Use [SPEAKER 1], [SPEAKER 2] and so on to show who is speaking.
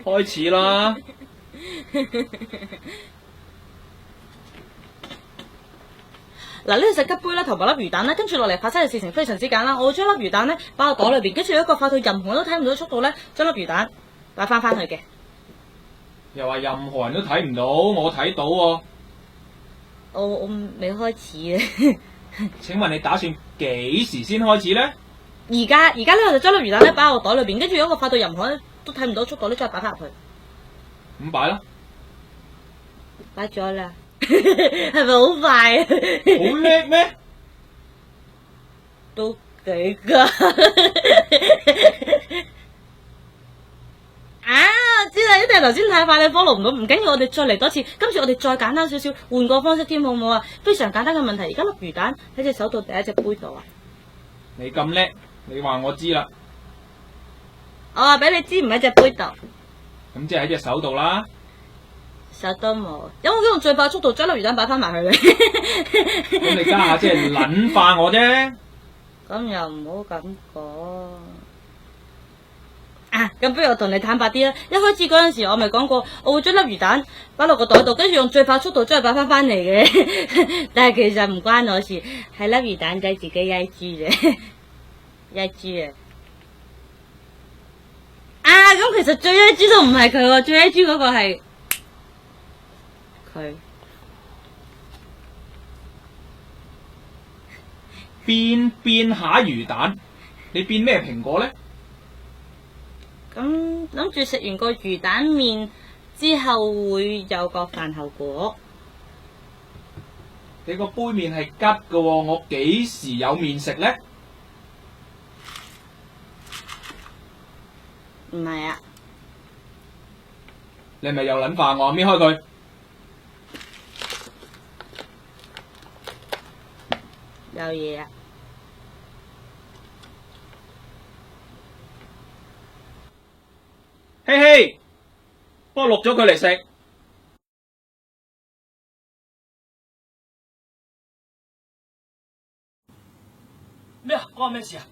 [SPEAKER 1] 開始啦！
[SPEAKER 2] 嗱，呢個石吉杯啦，同埋粒魚蛋啦，跟住落嚟發生嘅事情非常之簡單。我會將粒魚蛋咧擺喺袋裏邊，跟住一個快到任何人都睇唔到嘅速度咧，將粒魚蛋擺翻去嘅。
[SPEAKER 1] 又話任何人都睇唔到，我睇到喎。
[SPEAKER 2] 我未開始嘅。
[SPEAKER 1] 請問你打算幾時先開始咧？
[SPEAKER 2] 而家呢，我就將粒魚蛋咧擺喺我袋裏邊，跟住一個快到任何人都睇唔到嘅速度咧，將佢擺翻入去。
[SPEAKER 1] 咁擺啦。
[SPEAKER 2] 擺咗啦。係咪好快啊？
[SPEAKER 1] 好叻咩？
[SPEAKER 2] 都幾噶。我知啦，一定係頭先太快，你 follow 唔到，唔緊要，我哋再嚟多次。今次我哋再簡單少少，換個方式添，好唔好啊？非常簡單嘅問題，而家粒魚蛋喺隻手度定喺隻杯度啊？
[SPEAKER 1] 你咁叻，你話我知啦。
[SPEAKER 2] 我話俾你知唔喺隻杯度。
[SPEAKER 1] 咁即係喺隻手度啦。
[SPEAKER 2] 手都冇，有冇用最快速度將粒魚蛋擺翻埋去咧？
[SPEAKER 1] 咁你家下即係撚化我啫。
[SPEAKER 2] 咁又唔好咁講。咁不如我同你坦白啲啦。一開始嗰陣時，我咪講過，我會將粒魚蛋擺落個袋度，跟住用最快速度將佢擺翻嚟嘅。但係其實唔關我事，係粒魚蛋仔自己曳豬嘅，曳豬啊！咁其實最曳豬都唔係佢喎，最曳豬嗰個係佢。
[SPEAKER 1] 變下魚蛋，你變咩蘋果咧？
[SPEAKER 2] 咁諗住食完個魚蛋麵之後會有個飯後果。
[SPEAKER 1] 你個杯麵係吉㗎喎，我幾時有麵食咧？
[SPEAKER 2] 唔係啊。
[SPEAKER 1] 你係咪又撚化我？搣開佢。
[SPEAKER 2] 有嘢啊！
[SPEAKER 1] 嘿嘿，幫我錄咗佢嚟食。
[SPEAKER 3] 咩啊？關我咩事啊？